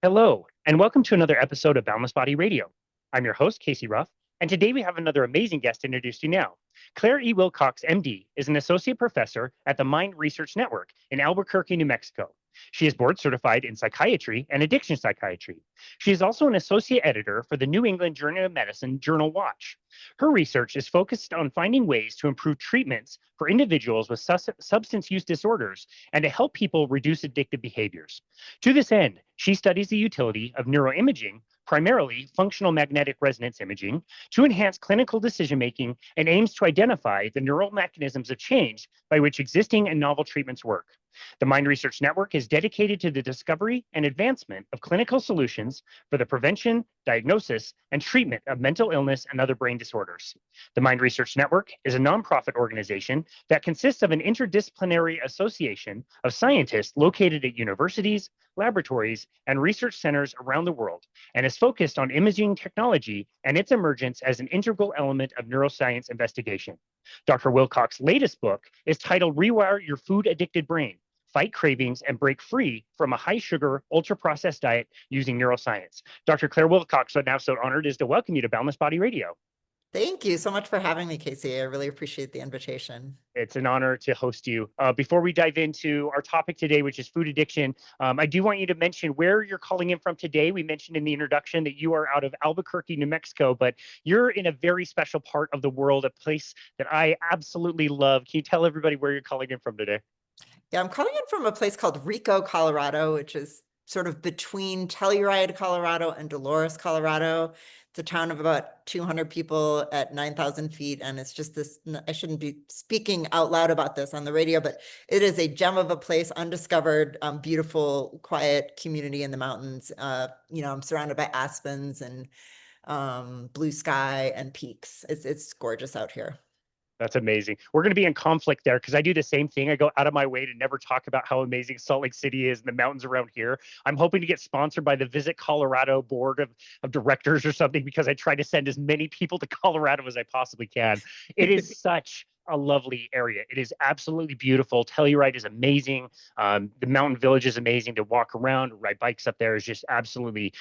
Hello, and welcome to another episode of Boundless Body Radio. I'm your host, Casey Ruff, and today we have another amazing guest to introduce you now. Claire E. Wilcox, MD, is an associate professor at the Mind Research Network in Albuquerque, New Mexico. She is board certified in psychiatry and addiction psychiatry. She is also an associate editor for the New England Journal of Medicine Journal Watch. Her research is focused on finding ways to improve treatments for individuals with substance use disorders and to help people reduce addictive behaviors. To this end, she studies the utility of neuroimaging, primarily functional magnetic resonance imaging, to enhance clinical decision-making and aims to identify the neural mechanisms of change by which existing and novel treatments work. The Mind Research Network is dedicated to the discovery and advancement of clinical solutions for the prevention, diagnosis, and treatment of mental illness and other brain disorders. The Mind Research Network is a nonprofit organization that consists of an interdisciplinary association of scientists located at universities, laboratories, and research centers around the world, and is focused on imaging technology and its emergence as an integral element of neuroscience investigation. Dr. Wilcox's latest book is titled Rewire Your Food Addicted Brain: Fight Cravings and Break Free from a High-Sugar, Ultra-Processed Diet Using Neuroscience. Dr. Claire Wilcox, I'm now so honored is to welcome you to Boundless Body Radio. Thank you so much for having me, Casey. I really appreciate the invitation. It's an honor to host you. Before we dive into our topic today, which is food addiction, I do want you to mention where you're calling in from today. We mentioned in the introduction that you are out of Albuquerque, New Mexico, but you're in a very special part of the world, a place that I absolutely love. Can you tell everybody where you're calling in from today? Yeah, I'm calling in from a place called Rico, Colorado, which is sort of between Telluride, Colorado and Dolores, Colorado. It's a town of about 200 people at 9,000 feet. And it's just this, I shouldn't be speaking out loud about this on the radio, but it is a gem of a place, undiscovered, beautiful, quiet community in the mountains. I'm surrounded by aspens and blue sky and peaks. It's gorgeous out here. That's amazing. We're going to be in conflict there because I do the same thing. I go out of my way to never talk about how amazing Salt Lake City is and the mountains around here. I'm hoping to get sponsored by the Visit Colorado board of directors or something because I try to send as many people to Colorado as I possibly can. It is such a lovely area. It is absolutely beautiful. Telluride is amazing. The mountain village is amazing to walk around, ride bikes up there is just absolutely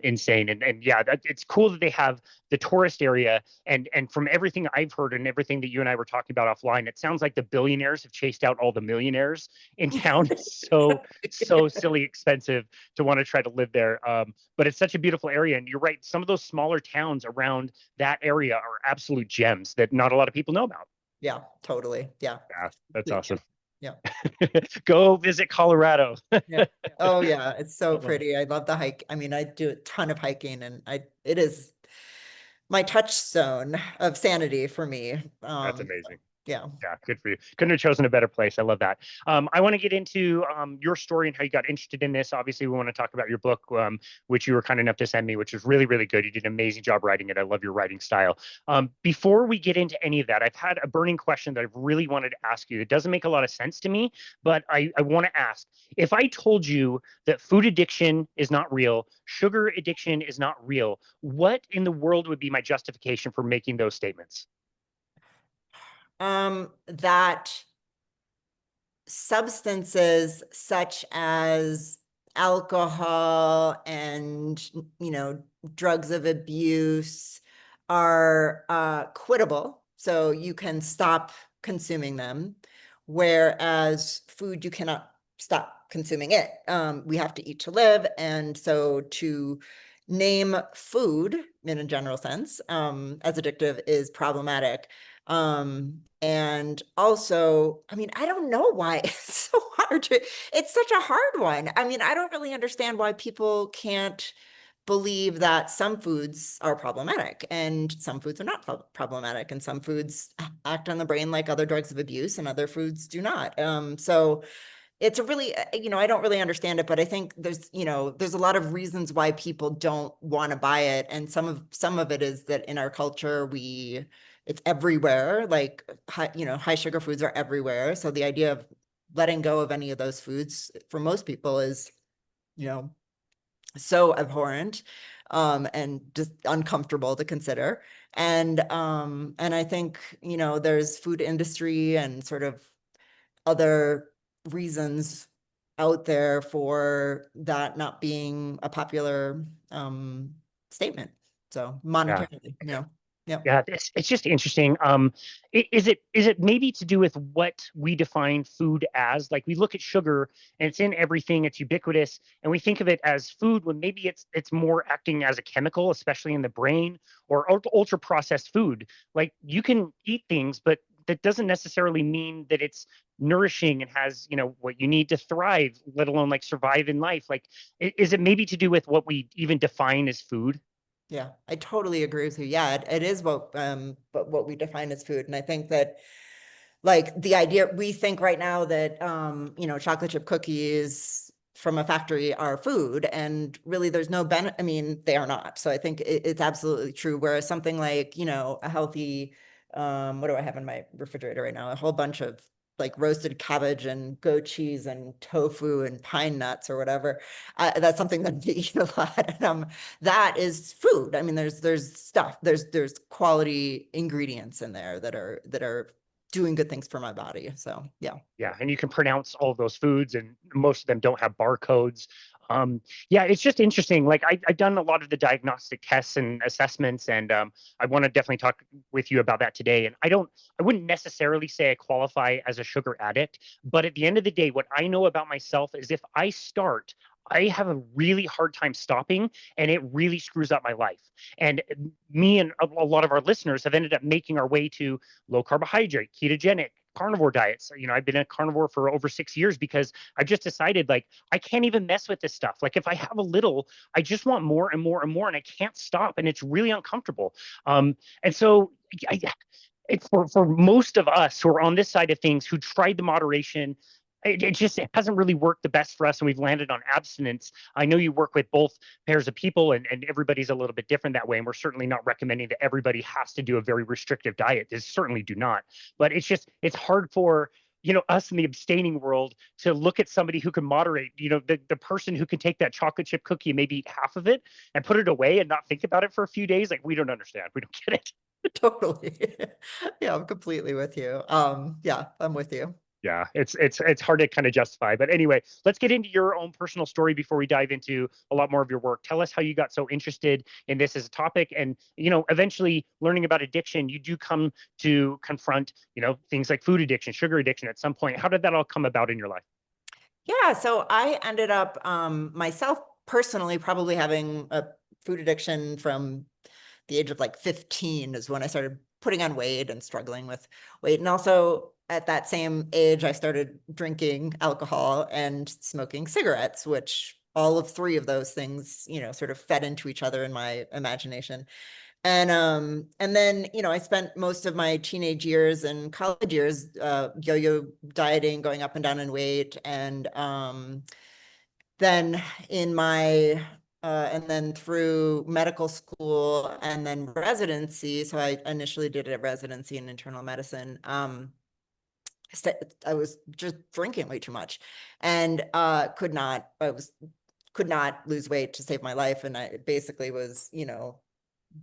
insane. And yeah, it's cool that they have the tourist area. And from everything I've heard and everything that you and I were talking about offline, it sounds like the billionaires have chased out all the millionaires in town. It's so silly expensive to want to try to live there. But it's such a beautiful area. And you're right, some of those smaller towns around that area are absolute gems that not a lot of people know about. Yeah, totally. Yeah. That's awesome. Yeah. Go visit Colorado. Yeah. Oh yeah, it's so pretty. I love the hike. I mean, I do a ton of hiking and it is my touchstone of sanity for me. That's amazing. Yeah. Yeah, good for you. Couldn't have chosen a better place. I love that. I want to get into your story and how you got interested in this. Obviously, we want to talk about your book, which you were kind enough to send me, which was really, really good. You did an amazing job writing it. I love your writing style. Before we get into any of that, I've had a burning question that I've really wanted to ask you. It doesn't make a lot of sense to me, but I want to ask. If I told you that food addiction is not real, sugar addiction is not real, what in the world would be my justification for making those statements? That substances such as alcohol and, drugs of abuse are quittable. So you can stop consuming them, whereas food, you cannot stop consuming it. We have to eat to live. And so to name food in a general sense as addictive is problematic. And also, I mean, I don't know why it's so hard it's such a hard one. I mean, I don't really understand why people can't believe that some foods are problematic and some foods are not problematic, and some foods act on the brain like other drugs of abuse and other foods do not. So it's a really, I don't really understand it, but I think there's a lot of reasons why people don't want to buy it. And some of it is that in our culture, it's everywhere, like, high sugar foods are everywhere. So the idea of letting go of any of those foods for most people is, so abhorrent, and just uncomfortable to consider. And I think, there's food industry and sort of other reasons out there for that not being a popular statement. So Yeah. monetarily, yeah. Yeah, it's just interesting. Is it maybe to do with what we define food as? Like we look at sugar and it's in everything, it's ubiquitous, and we think of it as food when maybe it's more acting as a chemical, especially in the brain, or ultra processed food. Like you can eat things, but that doesn't necessarily mean that it's nourishing and has, what you need to thrive, let alone like survive in life. Like, is it maybe to do with what we even define as food? Yeah, I totally agree with you. Yeah, it is but what we define as food. And I think that like the idea we think right now that chocolate chip cookies from a factory are food, and really there's no benefit. I mean, they are not. So I think it's absolutely true. Whereas something like, a healthy, what do I have in my refrigerator right now? A whole bunch of like roasted cabbage and goat cheese and tofu and pine nuts or whatever. That's something that we eat a lot. And, that is food. I mean, there's stuff, there's quality ingredients in there that are doing good things for my body. So yeah. Yeah, and you can pronounce all of those foods, and most of them don't have barcodes. Yeah, it's just interesting. Like I've done a lot of the diagnostic tests and assessments, and I want to definitely talk with you about that today. And I wouldn't necessarily say I qualify as a sugar addict, but at the end of the day, what I know about myself is if I start, I have a really hard time stopping, and it really screws up my life. And me and a lot of our listeners have ended up making our way to low carbohydrate, ketogenic, carnivore diets. I've been a carnivore for over 6 years because I've just decided like I can't even mess with this stuff. Like if I have a little, I just want more and more and more, and I can't stop, and it's really uncomfortable. And so I, it's for most of us who are on this side of things who tried the moderation. It hasn't really worked the best for us, and we've landed on abstinence. I know you work with both pairs of people, and everybody's a little bit different that way, and we're certainly not recommending that everybody has to do a very restrictive diet. They certainly do not. But it's hard for us in the abstaining world to look at somebody who can moderate, the person who can take that chocolate chip cookie and maybe eat half of it and put it away and not think about it for a few days. Like we don't understand, we don't get it. Totally. Yeah, I'm completely with you. Yeah, I'm with you. Yeah, it's hard to kind of justify. But anyway, let's get into your own personal story before we dive into a lot more of your work. Tell us how you got so interested in this as a topic, and eventually learning about addiction. You do come to confront things like food addiction, sugar addiction at some point. How did that all come about in your life? Yeah, so I ended up myself personally probably having a food addiction from the age of like 15 is when I started putting on weight and struggling with weight. And also at that same age, I started drinking alcohol and smoking cigarettes, which all of three of those things, sort of fed into each other in my imagination. And then, I spent most of my teenage years and college years yo-yo dieting, going up and down in weight. And then in my and then through medical school and then residency. So I initially did a residency in internal medicine. I was just drinking way too much and could not lose weight to save my life. And I basically was,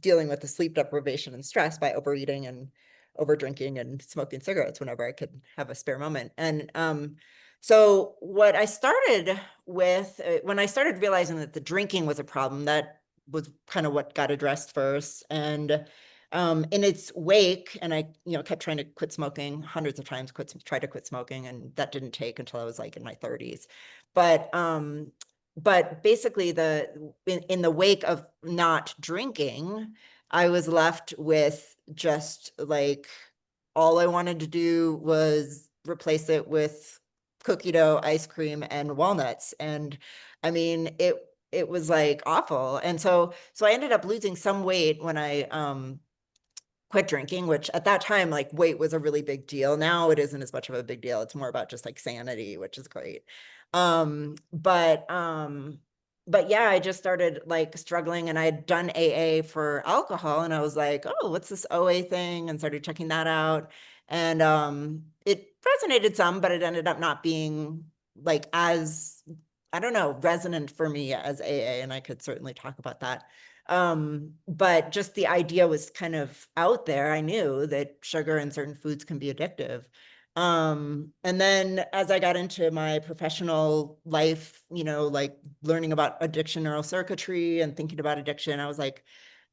dealing with the sleep deprivation and stress by overeating and over drinking and smoking cigarettes whenever I could have a spare moment. And so what I started with, when I started realizing that the drinking was a problem, that was kind of what got addressed first. And in its wake, and I, kept trying to quit smoking hundreds of times, tried to quit smoking, and that didn't take until I was like in my 30s. But basically in the wake of not drinking, I was left with just like all I wanted to do was replace it with cookie dough, ice cream, and walnuts. And I mean, it was like awful. And so I ended up losing some weight when I quit drinking, which at that time, like weight was a really big deal. Now it isn't as much of a big deal. It's more about just like sanity, which is great. Um, but um, but yeah, I just started like struggling, and I had done AA for alcohol, and I was like, oh, what's this OA thing? And started checking that out. And it resonated some, but it ended up not being like as, I don't know, resonant for me as AA, and I could certainly talk about that. But just the idea was kind of out there. I knew that sugar and certain foods can be addictive. And then as I got into my professional life, like learning about addiction neurocircuitry and thinking about addiction, I was like,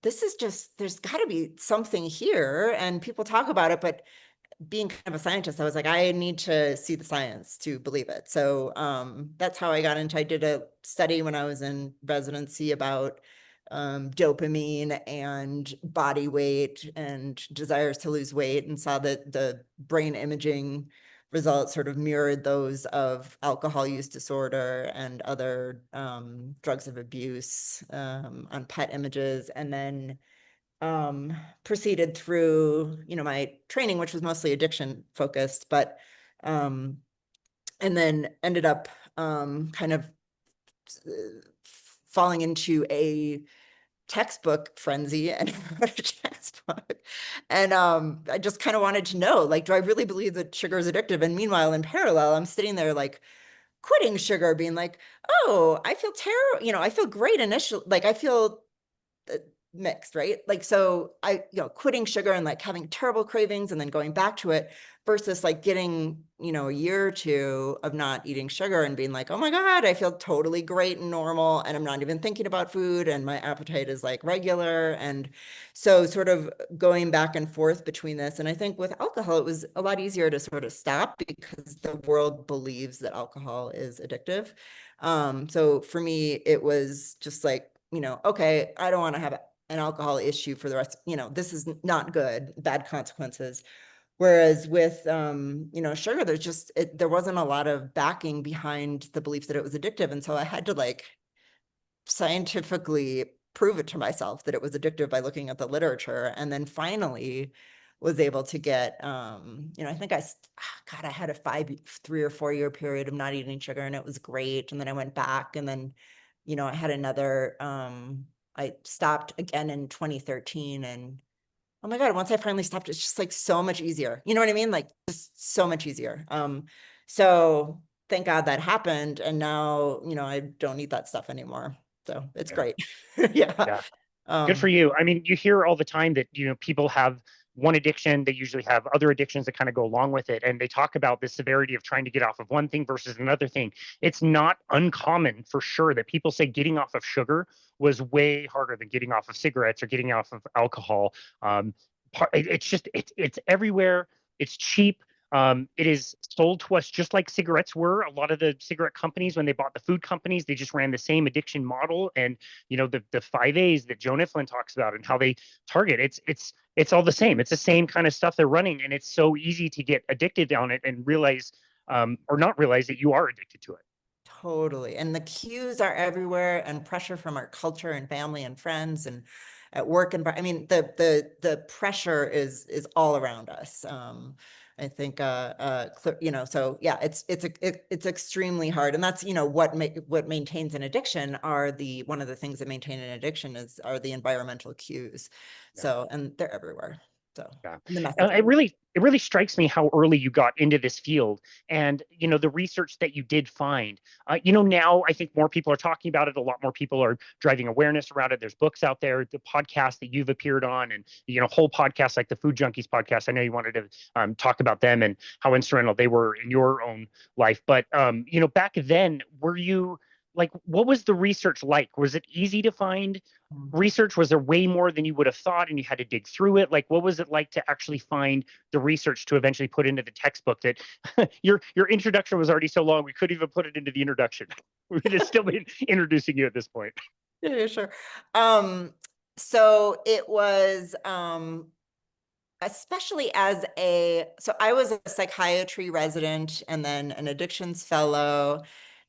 this is just, there's got to be something here. And people talk about it, but being kind of a scientist, I was like, I need to see the science to believe it. So that's how I got into, I did a study when I was in residency about dopamine and body weight and desires to lose weight, and saw that the brain imaging results sort of mirrored those of alcohol use disorder and other drugs of abuse on PET images. And then proceeded through, my training, which was mostly addiction focused, but, and then ended up kind of falling into a textbook frenzy and wrote a textbook. And I just kind of wanted to know, like, do I really believe that sugar is addictive? And meanwhile, in parallel, I'm sitting there like quitting sugar, being like, oh, I feel terrible, I feel great initially, like I feel mixed, right? Like, so I, quitting sugar and like having terrible cravings and then going back to it, versus like getting, a year or two of not eating sugar and being like, oh my God, I feel totally great and normal. And I'm not even thinking about food. And my appetite is like regular. And so sort of going back and forth between this. And I think with alcohol, it was a lot easier to sort of stop because the world believes that alcohol is addictive. So for me, it was just like, okay, I don't want to have an alcohol issue for the rest, this is not good, bad consequences. Whereas with, sugar, there wasn't a lot of backing behind the belief that it was addictive. And so I had to like scientifically prove it to myself that it was addictive by looking at the literature. And then finally was able to get, I think God, I had a 3 or 4 year period of not eating sugar and it was great. And then I went back and then, I had another, I stopped again in 2013, and oh my God, once I finally stopped, it's just like so much easier. You know what I mean? Like just so much easier. So thank God that happened. And now, I don't eat that stuff anymore. So it's Yeah. great. Yeah. Yeah. Good for you. I mean, you hear all the time that, people have one addiction, they usually have other addictions that kind of go along with it. And they talk about the severity of trying to get off of one thing versus another thing. It's not uncommon for sure that people say getting off of sugar was way harder than getting off of cigarettes or getting off of alcohol. It's everywhere. It's cheap. It is sold to us just like cigarettes were. A lot of the cigarette companies, when they bought the food companies, they just ran the same addiction model. And the 5 A's that Joe Nifflin talks about and how they target, it's all the same. It's the same kind of stuff they're running, and it's so easy to get addicted on it and realize, or not realize, that you are addicted to it. Totally. And the cues are everywhere, and pressure from our culture and family and friends and at work. And I mean, the pressure is all around us. I think, so yeah, it's extremely hard. And that's, what maintains an addiction one of the things that maintain an addiction are the environmental cues. Yeah. So, and they're everywhere. So, Yeah. and the It messaging. really strikes me how early you got into this field, and the research that you did find. Now I think more people are talking about it. A lot more people are driving awareness around it. There's books out there, the podcast that you've appeared on, and whole podcasts like the Food Junkies podcast. I know you wanted to talk about them and how instrumental they were in your own life. But back then, were you like, what was the research like? Was it easy to find research? Was there way more than you would have thought and you had to dig through it? Like, what was it like to actually find the research to eventually put into the textbook that your introduction was already so long we couldn't even put it into the introduction? We would have still been introducing you at this point. Yeah, sure. So it was, especially so I was a psychiatry resident and then an addictions fellow,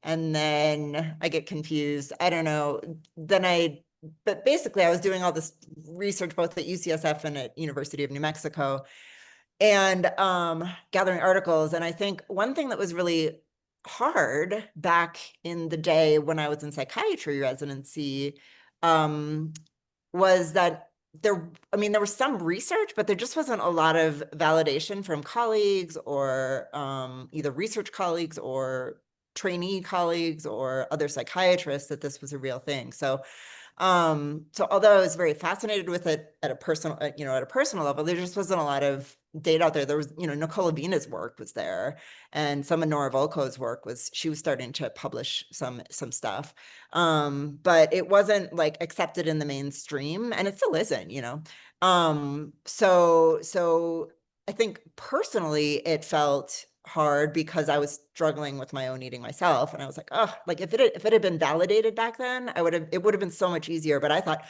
and then I get confused. I don't know. But basically I was doing all this research both at UCSF and at University of New Mexico, and gathering articles. And I think one thing that was really hard back in the day when I was in psychiatry residency was that there was some research, but there just wasn't a lot of validation from colleagues or either research colleagues or trainee colleagues or other psychiatrists that this was a real thing. So although I was very fascinated with it at a personal level, there just wasn't a lot of data out there. There was, Nicola Vina's work was there, and some of Nora Volkow's work she was starting to publish some stuff. But it wasn't like accepted in the mainstream, and it still isn't, So I think personally it felt hard because I was struggling with my own eating myself. And I was like, oh, like if it had been validated back then, it would have been so much easier. But I thought,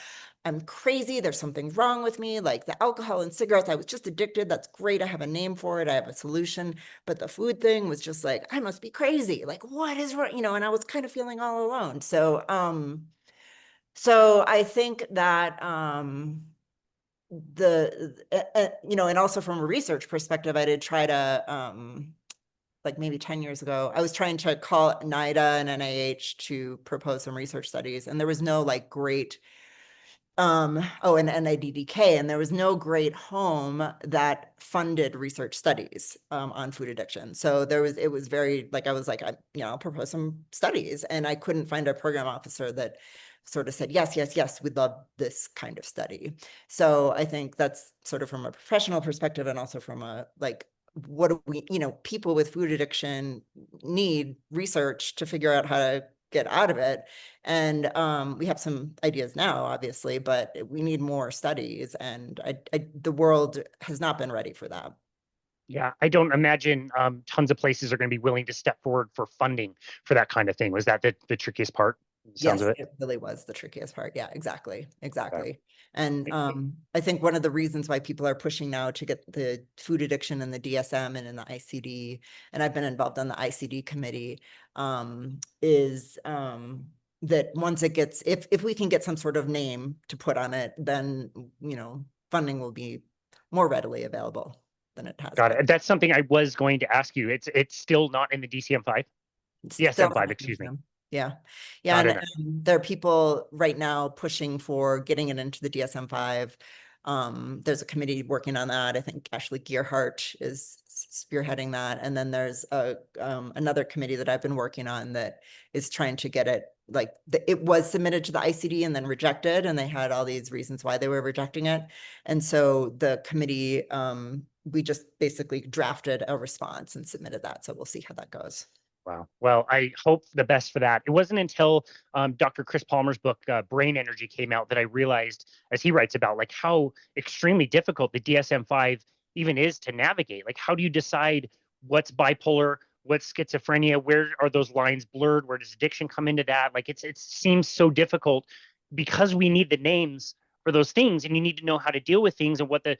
I'm crazy. There's something wrong with me. Like the alcohol and cigarettes, I was just addicted. That's great. I have a name for it. I have a solution. But the food thing was just like, I must be crazy. Like, what is wrong? And I was kind of feeling all alone. So I think that and also from a research perspective, I did try to like maybe 10 years ago, I was trying to call NIDA and NIH to propose some research studies, and there was no like great and NIDDK, and there was no great home that funded research studies on food addiction. So it was very like, I was like, I'll propose some studies, and I couldn't find a program officer that sort of said, yes, yes, yes, we'd love this kind of study. So I think that's sort of from a professional perspective, and also from a like, what do we, people with food addiction need research to figure out how to get out of it. And we have some ideas now, obviously, but we need more studies, and the world has not been ready for that. Yeah, I don't imagine tons of places are going to be willing to step forward for funding for that kind of thing. Was that the trickiest part? Sounds Yes, of it. it really was the trickiest part. Yeah, exactly. Yeah. Exactly. And I think one of the reasons why people are pushing now to get the food addiction in the DSM and in the ICD, and I've been involved on the ICD committee, is that once it gets, if we can get some sort of name to put on it, then, funding will be more readily available than it has Got been. it. That's something I was going to ask you. It's still not in the DCM-5? Still DSM-5, not excuse me. them. Yeah. Yeah. Not And in there. there are people right now pushing for getting it into the DSM-5. There's a committee working on that. I think Ashley Gearhart is spearheading that. And then there's another committee that I've been working on that is trying to get it, like it was submitted to the ICD and then rejected, and they had all these reasons why they were rejecting it. And so the committee, we just basically drafted a response and submitted that. So we'll see how that goes. Wow. Well, I hope the best for that. It wasn't until Dr. Chris Palmer's book, Brain Energy, came out that I realized, as he writes about, like how extremely difficult the DSM-5 even is to navigate. Like, how do you decide what's bipolar, what's schizophrenia? Where are those lines blurred? Where does addiction come into that? Like, it seems so difficult because we need the names for those things, and you need to know how to deal with things and what the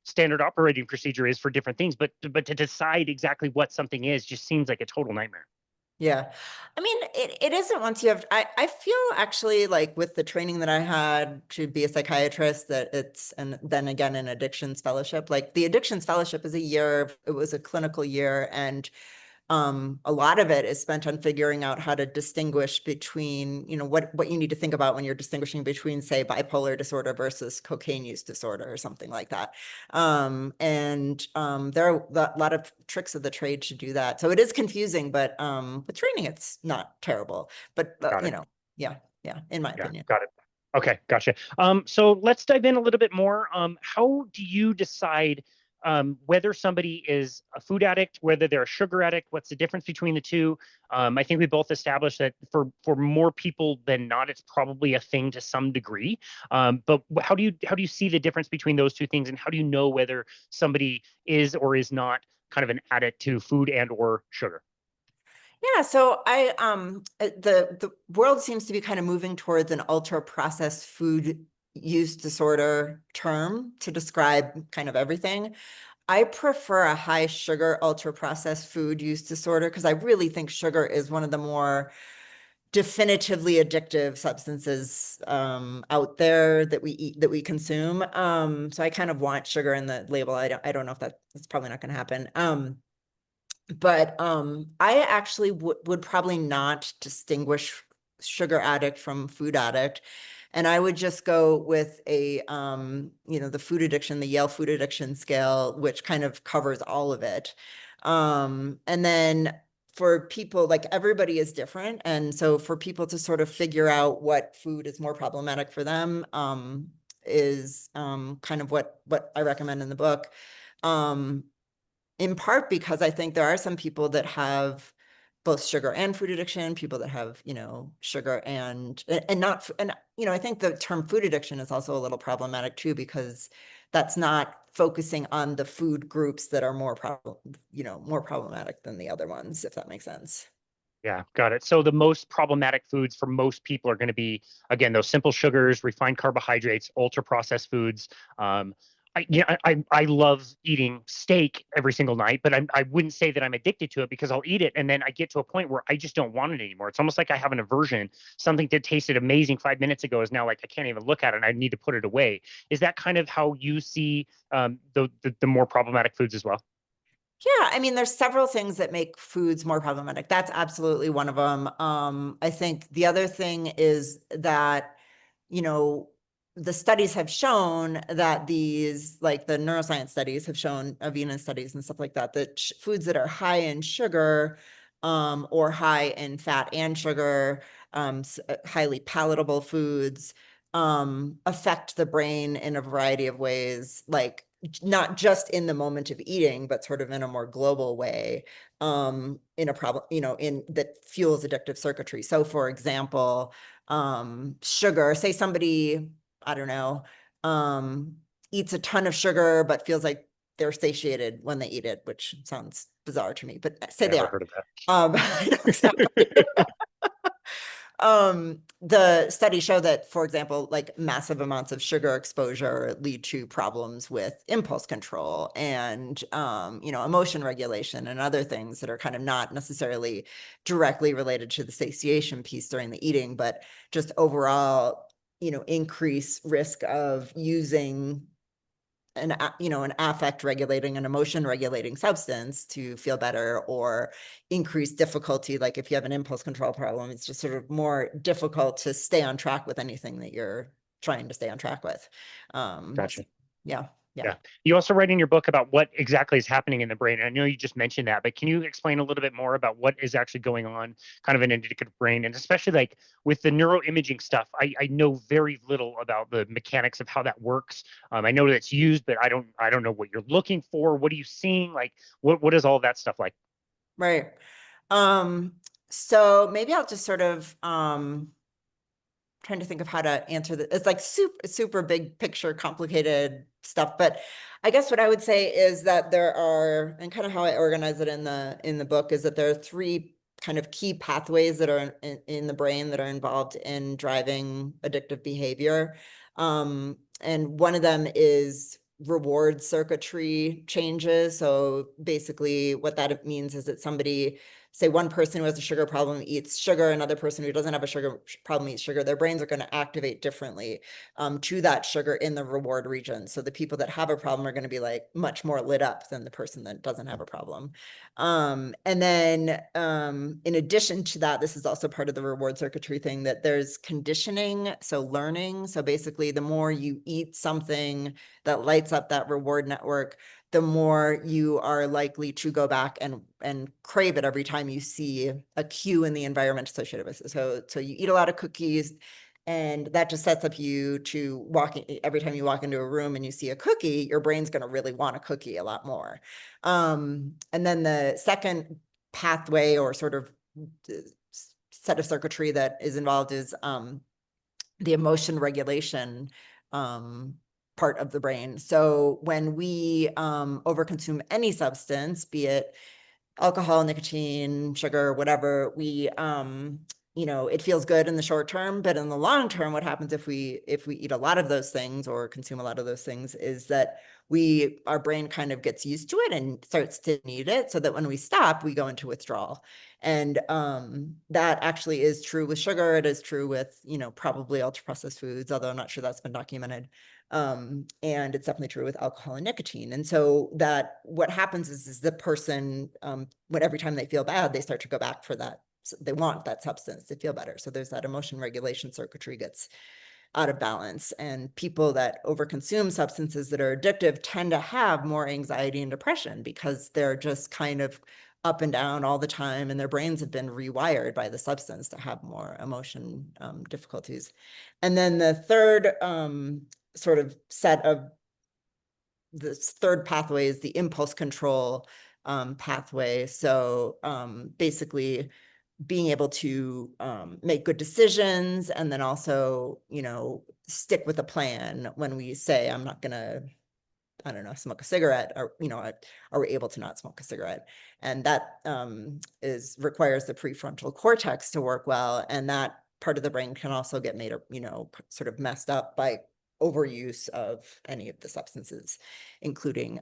standard operating procedure is for different things, but to decide exactly what something is just seems like a total nightmare. Yeah. I mean, it isn't once you have, I feel actually like with the training that I had to be a psychiatrist that and then again, an addictions fellowship, like the addictions fellowship is a year, it was a clinical year. And a lot of it is spent on figuring out how to distinguish between, what you need to think about when you're distinguishing between, say, bipolar disorder versus cocaine use disorder or something like that. There are a lot of tricks of the trade to do that. So it is confusing, but with training, it's not terrible. But, Got it. yeah, in my Yeah, opinion. got it. Okay, gotcha. So let's dive in a little bit more. How do you decide whether somebody is a food addict, whether they're a sugar addict? What's the difference between the two? I think we both established that for more people than not, it's probably a thing to some degree. But how do you see the difference between those two things, and how do you know whether somebody is or is not kind of an addict to food and or sugar? Yeah, so the world seems to be kind of moving towards an ultra processed food use disorder term to describe kind of everything. I prefer a high sugar ultra processed food use disorder because I really think sugar is one of the more definitively addictive substances out there that we eat, that we consume. So I kind of want sugar in the label. I don't know if that's probably not going to happen. But I actually would probably not distinguish sugar addict from food addict. And I would just go with the food addiction, the Yale food addiction scale, which kind of covers all of it. And then for people, like everybody is different. And so for people to sort of figure out what food is more problematic for them, is kind of what I recommend in the book. In part because I think there are some people that have both sugar and food addiction, people that have, sugar and not, and, I think the term food addiction is also a little problematic too, because that's not focusing on the food groups that are more problematic than the other ones, if that makes sense. Yeah, got it. So the most problematic foods for most people are going to be, again, those simple sugars, refined carbohydrates, ultra processed foods. I love eating steak every single night, but I wouldn't say that I'm addicted to it, because I'll eat it and then I get to a point where I just don't want it anymore. It's almost like I have an aversion. Something that tasted amazing 5 minutes ago is now like I can't even look at it and I need to put it away. Is that kind of how you see the more problematic foods as well? Yeah, I mean, there's several things that make foods more problematic. That's absolutely one of them. I think the other thing is that, the studies have shown that these, like the neuroscience studies have shown, Venus studies and stuff like that, that foods that are high in sugar, or high in fat and sugar, highly palatable foods, affect the brain in a variety of ways, like not just in the moment of eating, but sort of in a more global way, in a problem, in that fuels addictive circuitry. So for example, sugar, say somebody, I don't know, eats a ton of sugar, but feels like they're satiated when they eat it, which sounds bizarre to me, but say they Never are. heard of that. I know exactly. The studies show that, for example, like massive amounts of sugar exposure lead to problems with impulse control and, emotion regulation and other things that are kind of not necessarily directly related to the satiation piece during the eating, but just overall, increase risk of using an affect regulating and emotion regulating substance to feel better, or increase difficulty. Like if you have an impulse control problem, it's just sort of more difficult to stay on track with anything that you're trying to stay on track with. Gotcha. Yeah. Yeah. You also write in your book about what exactly is happening in the brain. I know you just mentioned that, but can you explain a little bit more about what is actually going on kind of in an addictive brain? And especially like with the neuroimaging stuff, I know very little about the mechanics of how that works. I know that it's used, but I don't know what you're looking for. What are you seeing? Like what is all that stuff like? Right. So maybe I'll just sort of, trying to think of how to answer this. It's like super big picture, complicated stuff. But I guess what I would say is that there are, and kind of how I organize it in the book, is that there are three kind of key pathways that are in the brain that are involved in driving addictive behavior. And one of them is reward circuitry changes. So basically what that means is that somebody, say one person who has a sugar problem eats sugar, another person who doesn't have a sugar problem eats sugar, their brains are going to activate differently to that sugar in the reward region. So the people that have a problem are going to be like much more lit up than the person that doesn't have a problem. And then in addition to that, this is also part of the reward circuitry thing, that there's conditioning, so learning. So basically the more you eat something that lights up that reward network, the more you are likely to go back and crave it every time you see a cue in the environment associated with it. So you eat a lot of cookies, and that just sets up you to every time you walk into a room and you see a cookie, your brain's going to really want a cookie a lot more. And then the second pathway, or sort of set of circuitry that is involved, is the emotion regulation part of the brain. So when we overconsume any substance, be it alcohol, nicotine, sugar, whatever, we it feels good in the short term, but in the long term, what happens if we eat a lot of those things or consume a lot of those things is that our brain kind of gets used to it and starts to need it, so that when we stop, we go into withdrawal. And that actually is true with sugar. It is true with, probably ultra processed foods, although I'm not sure that's been documented. And it's definitely true with alcohol and nicotine. And so that what happens is the person, when every time they feel bad, they start to go back for that. So they want that substance to feel better. So there's that emotion regulation circuitry gets out of balance. And people that overconsume substances that are addictive tend to have more anxiety and depression, because they're just kind of up and down all the time, and their brains have been rewired by the substance to have more emotion difficulties. And then the third sort of set of this third pathway is the impulse control pathway. So basically being able to make good decisions, and then also, stick with a plan when we say, I'm not going to, I don't know, smoke a cigarette, or, are we able to not smoke a cigarette? And that requires the prefrontal cortex to work well. And that part of the brain can also get made, sort of messed up by overuse of any of the substances, including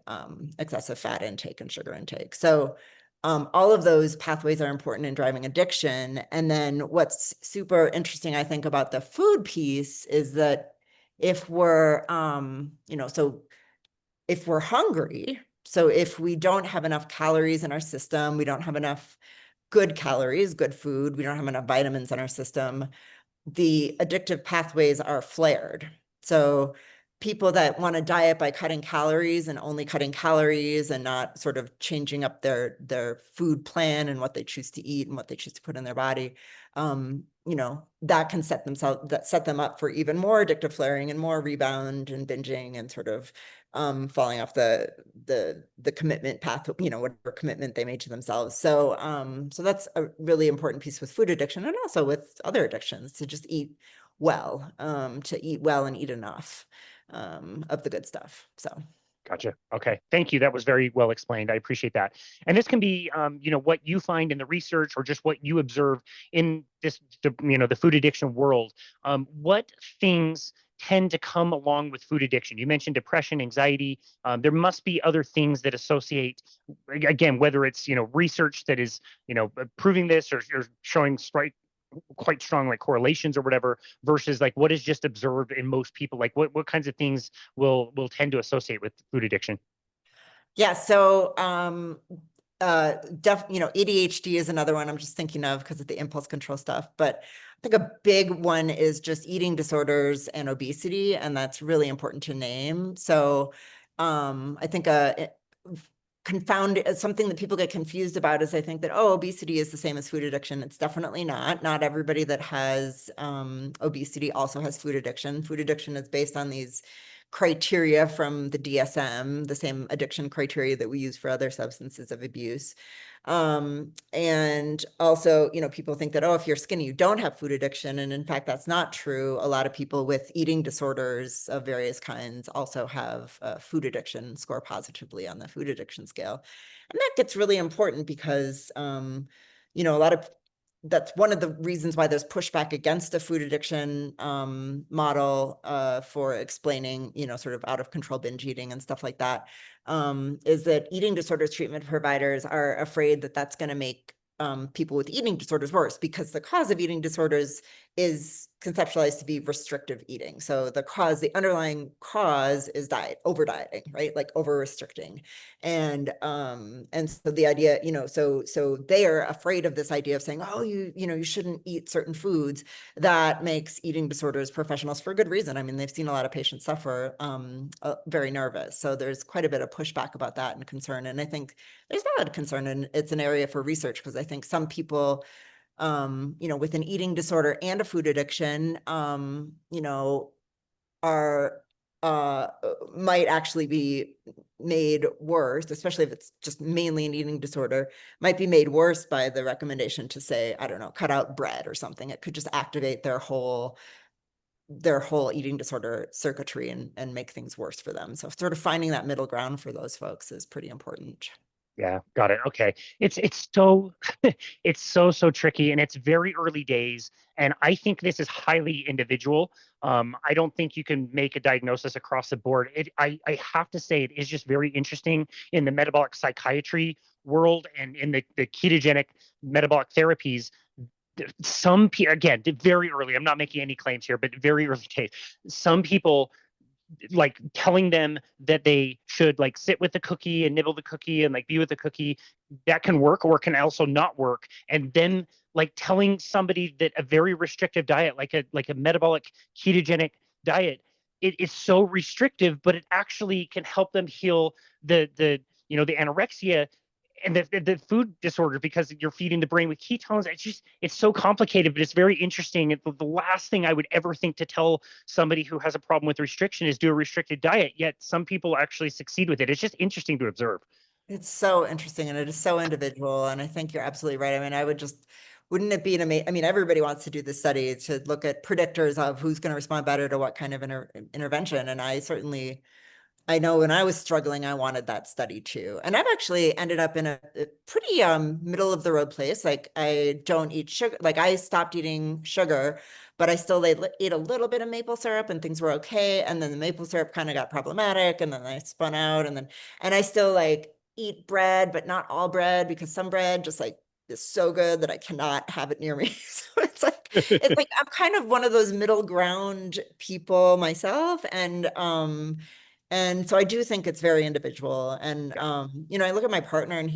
excessive fat intake and sugar intake. So all of those pathways are important in driving addiction. And then what's super interesting, I think, about the food piece is that if we're, so if we're hungry, so if we don't have enough calories in our system, we don't have enough good calories, good food, we don't have enough vitamins in our system, the addictive pathways are flared. So people that want to diet by cutting calories and only cutting calories and not sort of changing up their food plan and what they choose to eat and what they choose to put in their body, that can set them up for even more addictive flaring and more rebound and binging and sort of falling off the commitment path, whatever commitment they made to themselves. So so that's a really important piece with food addiction, and also with other addictions, to just eat well, to eat well and eat enough of the good stuff. So. Gotcha. Okay. Thank you. That was very well explained. I appreciate that. And this can be, what you find in the research or just what you observe in the food addiction world. What things tend to come along with food addiction? You mentioned depression, anxiety. There must be other things that associate, again, whether it's, research that is, proving this or showing quite strong like correlations or whatever, versus like what is just observed in most people. Like what kinds of things will tend to associate with food addiction? Yeah, so ADHD is another one I'm just thinking of because of the impulse control stuff. But I think a big one is just eating disorders and obesity, and that's really important to name. So I think something that people get confused about is I think that, obesity is the same as food addiction. It's definitely not. Not everybody that has obesity also has food addiction. Food addiction is based on these criteria from the DSM, the same addiction criteria that we use for other substances of abuse. And also, people think that, if you're skinny, you don't have food addiction. And in fact, that's not true. A lot of people with eating disorders of various kinds also have food addiction, score positively on the food addiction scale. And that gets really important because, that's one of the reasons why there's pushback against a food addiction model for explaining, sort of out of control binge eating and stuff like that, is that eating disorders treatment providers are afraid that that's going to make people with eating disorders worse, because the cause of eating disorders is conceptualized to be restrictive eating. So the underlying cause is over dieting, right? Like over restricting. And so the idea, so they are afraid of this idea of saying, you shouldn't eat certain foods. That makes eating disorders professionals, for good reason. I mean, they've seen a lot of patients suffer, very nervous. So there's quite a bit of pushback about that and concern. And I think there's valid concern, and it's an area for research, because I think some people, with an eating disorder and a food addiction, are might actually be made worse, especially if it's just mainly an eating disorder, might be made worse by the recommendation to say, I don't know, cut out bread or something. It could just activate their whole eating disorder circuitry and make things worse for them. So sort of finding that middle ground for those folks is pretty important. Yeah, got it. Okay. It's so it's so tricky, and it's very early days, and I think this is highly individual. I don't think you can make a diagnosis across the board. I have to say it is just very interesting in the metabolic psychiatry world and in the ketogenic metabolic therapies. Some people, again, very early, I'm not making any claims here, but very early days, some people like telling them that they should like sit with the cookie and nibble the cookie and like be with the cookie, that can work or can also not work. And then like telling somebody that a very restrictive diet, like a metabolic ketogenic diet, it is so restrictive, but it actually can help them heal the anorexia. and the food disorder, because you're feeding the brain with ketones. It's so complicated, but it's very interesting. The last thing I would ever think to tell somebody who has a problem with restriction is do a restricted diet, yet some people actually succeed with it. It's just interesting to observe. It's so interesting and it is so individual. And I think you're absolutely right. I mean, wouldn't it be an amazing, I mean, everybody wants to do the study to look at predictors of who's going to respond better to what kind of intervention. And I know when I was struggling, I wanted that study too. And I've actually ended up in a pretty middle of the road place. Like I don't eat sugar, like I stopped eating sugar, but I still ate a little bit of maple syrup and things were okay. And then the maple syrup kind of got problematic and then I spun out and I still like eat bread, but not all bread because some bread just like is so good that I cannot have it near me. So it's like I'm kind of one of those middle ground people myself. And so I do think it's very individual. And Yeah. I look at my partner and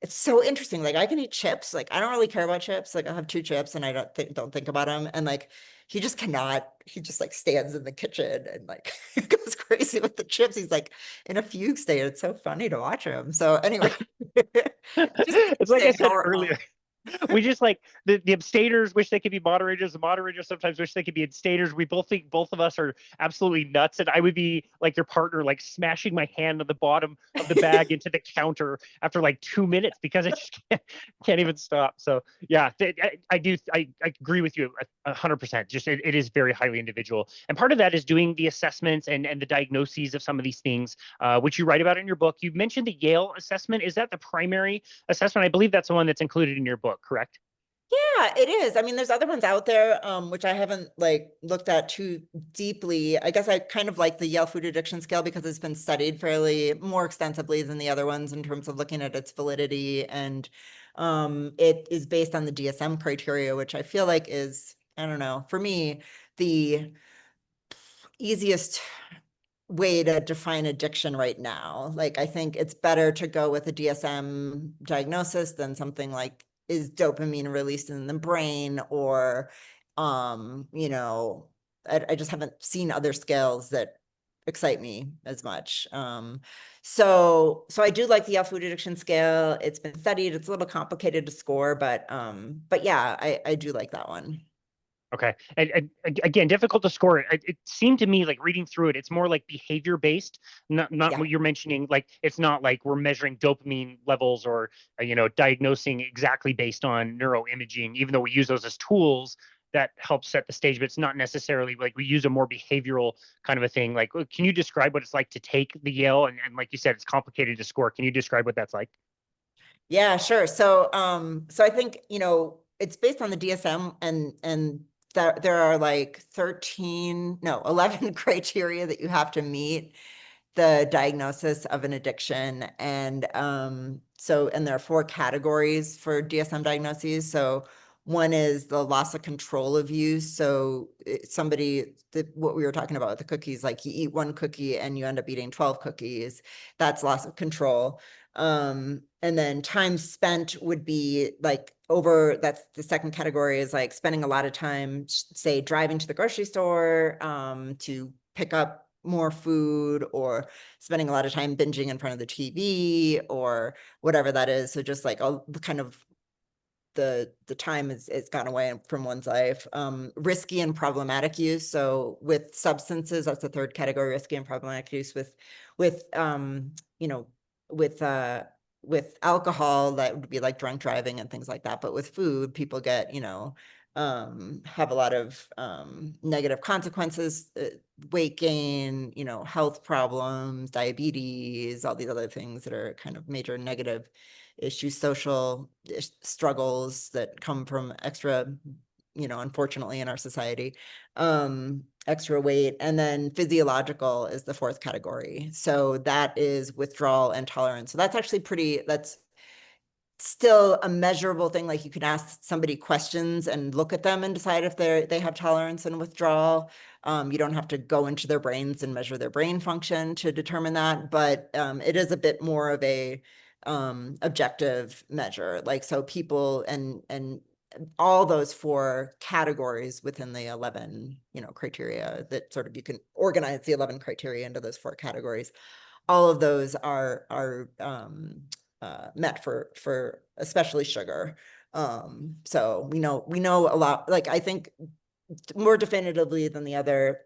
it's so interesting. Like I can eat chips. Like I don't really care about chips. Like I'll have two chips and I don't think about them. And like he just cannot, he just like stands in the kitchen and like goes crazy with the chips. He's like in a fugue state. It's so funny to watch him. So anyway, just It's like I interesting said how we're earlier. We just like the abstainers wish they could be moderators. The moderators sometimes wish they could be abstainers. We both think both of us are absolutely nuts. And I would be like your partner, like smashing my hand on the bottom of the bag into the counter after like 2 minutes because I just can't even stop. So yeah, I agree with you 100%. Just it is very highly individual. And part of that is doing the assessments and the diagnoses of some of these things, which you write about in your book. You mentioned the Yale assessment. Is that the primary assessment? I believe that's the one that's included in your book, correct? Yeah, it is. I mean, there's other ones out there, which I haven't like looked at too deeply. I guess I kind of like the Yale Food Addiction Scale because it's been studied fairly more extensively than the other ones in terms of looking at its validity. And it is based on the DSM criteria, which I feel like is, I don't know, for me, the easiest way to define addiction right now. Like, I think it's better to go with a DSM diagnosis than something like is dopamine released in the brain or, I just haven't seen other scales that excite me as much. So I do like the Yale Food Addiction Scale. It's been studied. It's a little complicated to score, but yeah, I do like that one. Okay. And again, difficult to score. It seemed to me like reading through it, it's more like behavior based, not Yeah. what you're mentioning. Like it's not like we're measuring dopamine levels or diagnosing exactly based on neuroimaging, even though we use those as tools that help set the stage. But it's not necessarily like we use a more behavioral kind of a thing. Like, can you describe what it's like to take the Yale? And like you said, it's complicated to score. Can you describe what that's like? Yeah, sure. So I think, it's based on the DSM and there are like 13, no, 11 criteria that you have to meet the diagnosis of an addiction. And there are four categories for DSM diagnoses. So one is the loss of control of use. So what we were talking about with the cookies, like you eat one cookie and you end up eating 12 cookies. That's loss of control. And then time spent would be like that's the second category is like spending a lot of time, say driving to the grocery store, to pick up more food or spending a lot of time binging in front of the TV or whatever that is. So just like all the kind of the time is gone away from one's life. Risky and problematic use. So with substances, that's the third category, risky and problematic use with you know, with with alcohol, that would be like drunk driving and things like that. But with food, people get, have a lot of negative consequences, weight gain, health problems, diabetes, all these other things that are kind of major negative issues, social struggles that come from extra, unfortunately in our society, extra weight. And then physiological is the fourth category. So that is withdrawal and tolerance. So that's still a measurable thing. Like you can ask somebody questions and look at them and decide if they have tolerance and withdrawal. You don't have to go into their brains and measure their brain function to determine that, but it is a bit more of a objective measure. Like, so people and all those four categories within the 11, criteria that sort of, you can organize the 11 criteria into those four categories. All of those are met for especially sugar. So we know a lot, like I think more definitively than the other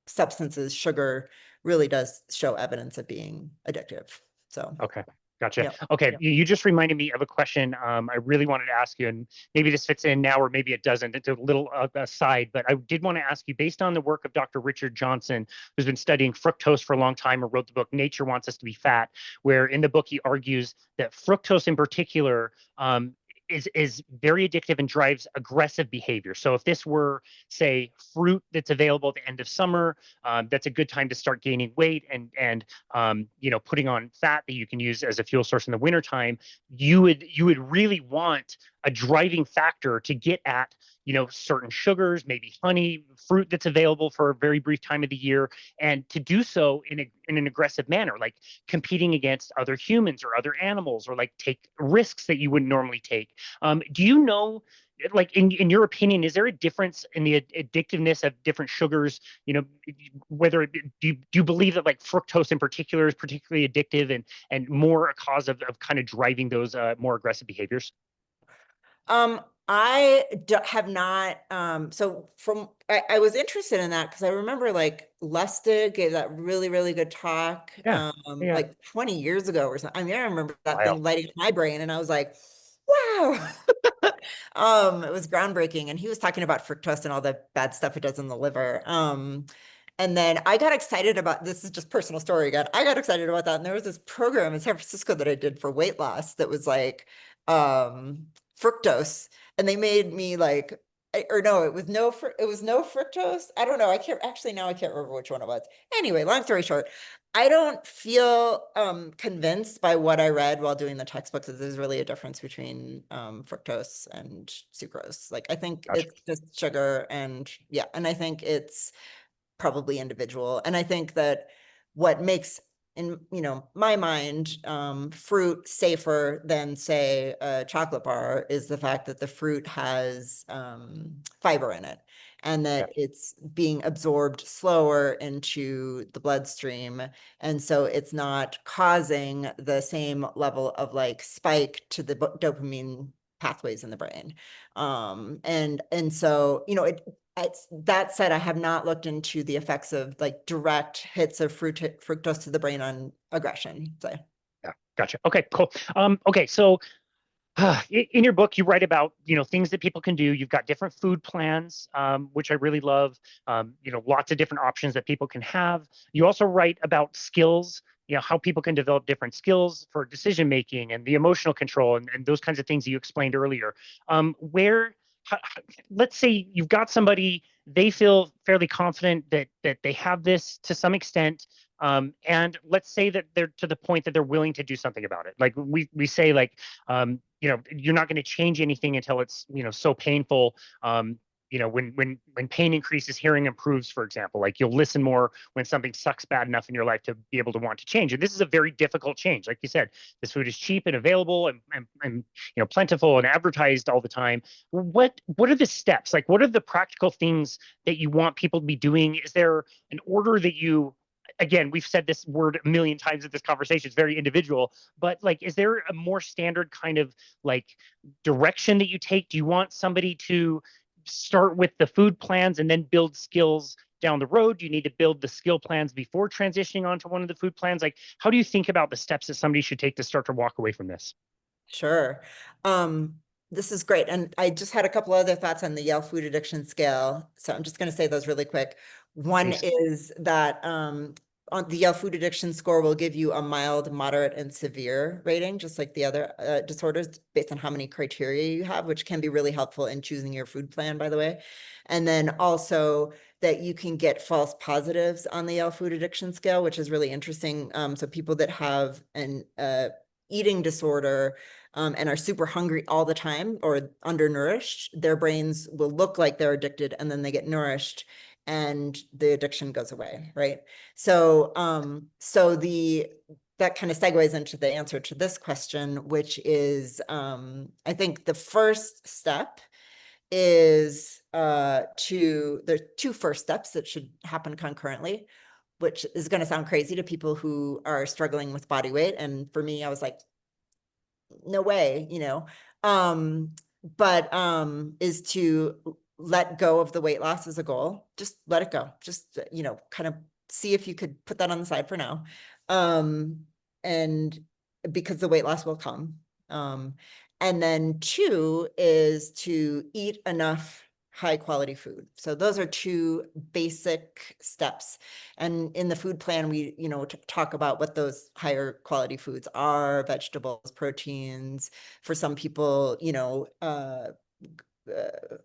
substances, sugar really does show evidence of being addictive. So, Okay. Gotcha. yeah. Okay. Yeah. You just reminded me of a question I really wanted to ask you, and maybe this fits in now or maybe it doesn't. It's a little aside, but I did want to ask you, based on the work of Dr. Richard Johnson, who's been studying fructose for a long time and wrote the book Nature Wants Us to Be Fat, where in the book he argues that fructose in particular is very addictive and drives aggressive behavior. So if this were, say, fruit that's available at the end of summer, that's a good time to start gaining weight and putting on fat that you can use as a fuel source in the wintertime. You would really want a driving factor to get at certain sugars, maybe honey, fruit that's available for a very brief time of the year, and to do so in an aggressive manner, like competing against other humans or other animals, or like take risks that you wouldn't normally take. Do you know, like in your opinion, is there a difference in the addictiveness of different sugars? Whether do you believe that like fructose in particular is particularly addictive and more a cause of kind of driving those more aggressive behaviors? Have not. I was interested in that because I remember like Lustig gave that really, really good talk, Yeah. Yeah. like 20 years ago or something. I mean, I remember that Wild. thing lighting up my brain and I was like, wow. It was groundbreaking. And he was talking about fructose and all the bad stuff it does in the liver. And then I got excited about, this is just personal story again. I got excited about that. And there was this program in San Francisco that I did for weight loss that was like fructose. And they made me like, or no, it was no fructose. I don't know. I can't actually, now I can't remember which one it was. Anyway, long story short, I don't feel convinced by what I read while doing the textbooks that there's really a difference between fructose and sucrose. Like I think Gotcha. it's just sugar and yeah, and I think it's probably individual. And I think that what makes in my mind fruit safer than say a chocolate bar is the fact that the fruit has fiber in it and Yeah. that it's being absorbed slower into the bloodstream, and so it's not causing the same level of like spike to the dopamine pathways in the brain. And so that said, I have not looked into the effects of like direct hits of fructose to the brain on aggression. So Yeah. Gotcha. Okay. Cool. Okay. So in your book, you write about things that people can do. You've got different food plans, which I really love. Lots of different options that people can have. You also write about skills. How people can develop different skills for decision making and the emotional control and those kinds of things that you explained earlier. Where let's say you've got somebody, they feel fairly confident that they have this to some extent, and let's say that they're to the point that they're willing to do something about it. Like we say, like you're not going to change anything until it's so painful. When pain increases, hearing improves, for example. Like you'll listen more when something sucks bad enough in your life to be able to want to change. And this is a very difficult change. Like you said, this food is cheap and available and plentiful and advertised all the time. What are the steps? Like what are the practical things that you want people to be doing? Is there an order that you, again, we've said this word a million times in this conversation, it's very individual, but like, is there a more standard kind of like direction that you take? Do you want somebody to start with the food plans and then build skills down the road? Do you need to build the skill plans before transitioning onto one of the food plans? Like, how do you think about the steps that somebody should take to start to walk away from this? sure. This is great. And I just had a couple other thoughts on the Yale food addiction scale. So I'm just going to say those really quick. One Please. is that on the Yale food addiction score will give you a mild, moderate, and severe rating, just like the other disorders, based on how many criteria you have, which can be really helpful in choosing your food plan, by the way. And then also that you can get false positives on the Yale food addiction scale, which is really interesting. So people that have an eating disorder and are super hungry all the time or undernourished, their brains will look like they're addicted and then they get nourished and the addiction goes away, right? So, that kind of segues into the answer to this question, which is, I think the first step is there's two first steps that should happen concurrently. which is going to sound crazy to people who are struggling with body weight. And for me, I was like, no way, but is to let go of the weight loss as a goal. Just let it go. Just, kind of see if you could put that on the side for now. And because the weight loss will come. And then 2 is to eat enough high quality food. So those are 2 basic steps. And in the food plan, we, talk about what those higher quality foods are: vegetables, proteins. For some people,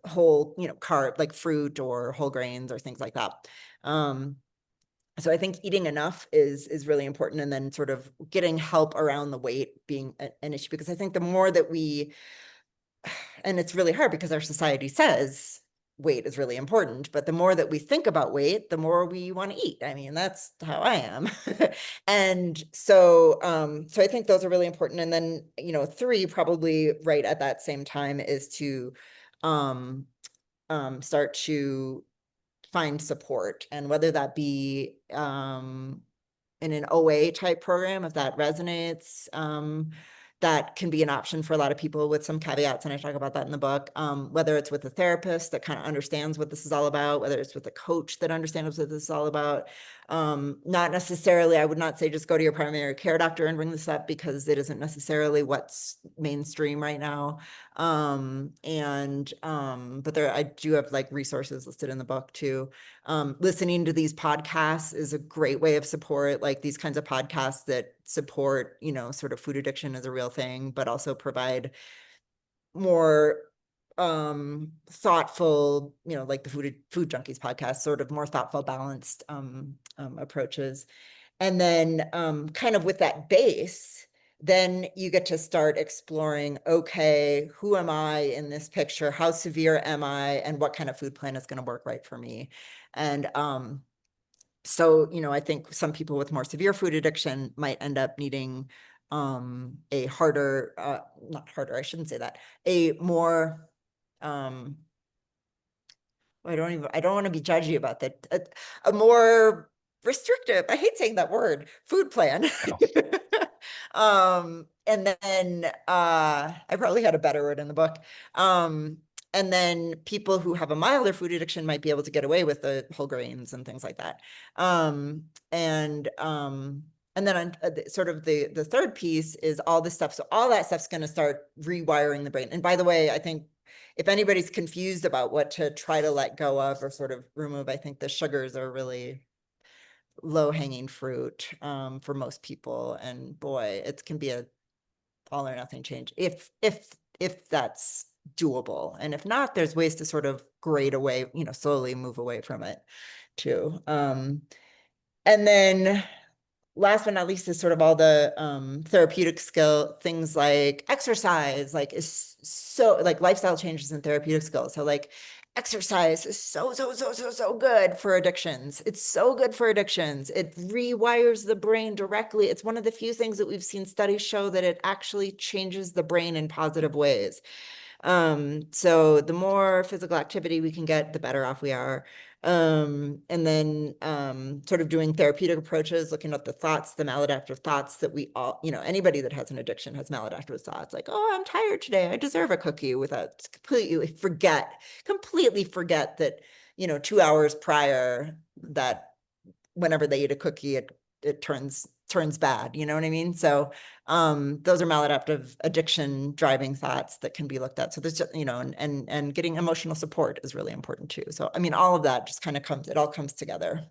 whole, carb, like fruit or whole grains or things like that. So I think eating enough is really important, and then sort of getting help around the weight being an issue, because I think the more that and it's really hard because our society says weight is really important, but the more that we think about weight, the more we want to eat. I mean, that's how I am. And so I think those are really important. And then, 3, probably right at that same time, is to start to find support, and whether that be in an OA type program, if that resonates, that can be an option for a lot of people, with some caveats, and I talk about that in the book. Whether it's with a therapist that kind of understands what this is all about, whether it's with a coach that understands what this is all about. Not necessarily, I would not say just go to your primary care doctor and bring this up, because it isn't necessarily what's mainstream right now. But I do have like resources listed in the book too. Listening to these podcasts is a great way of support, like these kinds of podcasts that support, sort of food addiction as a real thing, but also provide more thoughtful, like the food junkies podcast, sort of more thoughtful, balanced approaches. And then kind of with that base, then you get to start exploring, okay, who am I in this picture? How severe am I? And what kind of food plan is going to work right for me? And so, I think some people with more severe food addiction might end up needing a harder, not harder, I shouldn't say that, a more, I don't want to be judgy about that, a more restrictive, I hate saying that word, food plan. And then I probably had a better word in the book. And then people who have a milder food addiction might be able to get away with the whole grains and things like that. And then on sort of the third piece is all this stuff. So all that stuff's going to start rewiring the brain. And by the way, I think if anybody's confused about what to try to let go of or sort of remove, I think the sugars are really low-hanging fruit for most people. And boy, it can be a all or nothing change if that's doable. And if not, there's ways to sort of grade away, slowly move away from it too. And then last but not least is sort of all the therapeutic skill things, like exercise, like is so like lifestyle changes and therapeutic skills. So like exercise is so good for addictions. It's so good for addictions. It rewires the brain directly. It's one of the few things that we've seen studies show that it actually changes the brain in positive ways. So the more physical activity we can get, the better off we are. And then sort of doing therapeutic approaches, looking at the thoughts, the maladaptive thoughts that we all, anybody that has an addiction has maladaptive thoughts, like, oh, I'm tired today, I deserve a cookie, without completely forget that, 2 hours prior, that whenever they eat a cookie, it turns bad, you know what I mean? So those are maladaptive addiction driving thoughts that can be looked at. So there's just, and getting emotional support is really important too. So I mean, all of that just kind of it all comes together.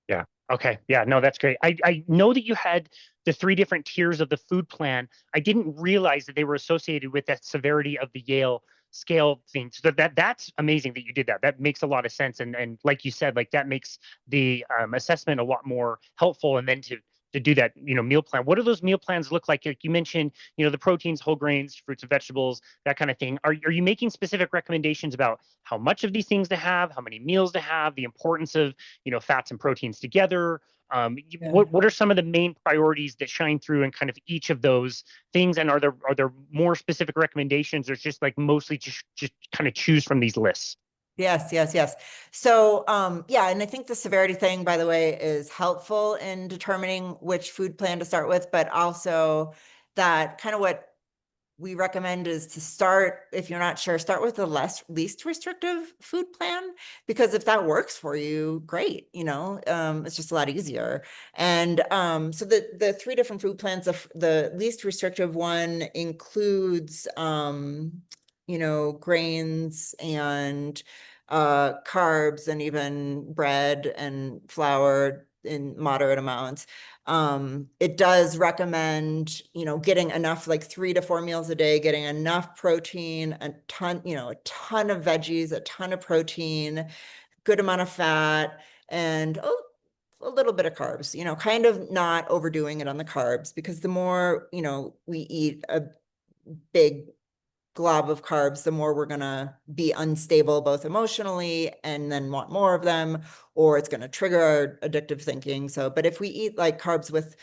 Yeah. Okay. Yeah. No, that's great. I know that you had the 3 different tiers of the food plan. I didn't realize that they were associated with that severity of the Yale scale thing. So that's amazing that you did that. That makes a lot of sense. And like you said, like that makes the assessment a lot more helpful. And then to do that, meal plan. What do those meal plans look like? Like you mentioned, the proteins, whole grains, fruits and vegetables, that kind of thing. Are you making specific recommendations about how much of these things to have, how many meals to have, the importance of, fats and proteins together? What are some of the main priorities that shine through in kind of each of those things? And are there more specific recommendations, or just like mostly just kind of choose from these lists? Yes, yes, yes. So, yeah, and I think the severity thing, by the way, is helpful in determining which food plan to start with, but also that kind of what we recommend is to start, if you're not sure, start with the least restrictive food plan, because if that works for you, great, it's just a lot easier. And so the three different food plans, the least restrictive one includes grains and carbs and even bread and flour in moderate amounts. It does recommend, getting enough, like 3 to 4 meals a day, getting enough protein, a ton of veggies, a ton of protein, good amount of fat, and a little bit of carbs, kind of not overdoing it on the carbs, because the more, we eat a big glob of carbs, the more we're going to be unstable, both emotionally, and then want more of them, or it's going to trigger our addictive thinking. So, but if we eat like carbs with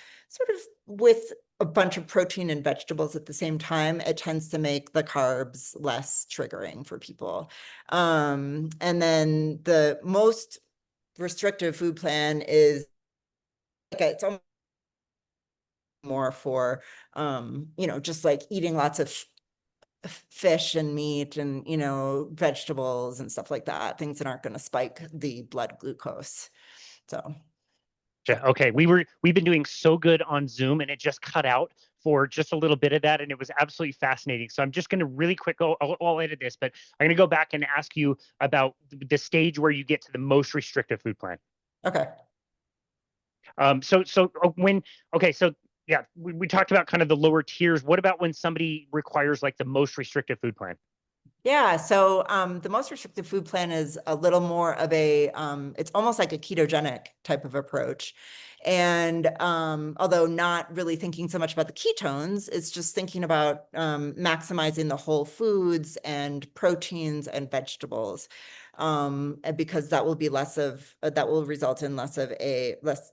a bunch of protein and vegetables at the same time, it tends to make the carbs less triggering for people. And then the most restrictive food plan is like, it's almost more for, just like eating lots of fish and meat and, vegetables and stuff like that, things that aren't going to spike the blood glucose. So, yeah. Okay, we've been doing so good on Zoom, and it just cut out for just a little bit of that, and it was absolutely fascinating. So I'm just going to really quick go. I'll edit this, but I'm going to go back and ask you about the stage where you get to the most restrictive food plan. Okay. So yeah, we talked about kind of the lower tiers. What about when somebody requires like the most restrictive food plan? Yeah, so the most restrictive food plan is a little more of it's almost like a ketogenic type of approach. And although not really thinking so much about the ketones, it's just thinking about maximizing the whole foods and proteins and vegetables. And because that will be that will result in less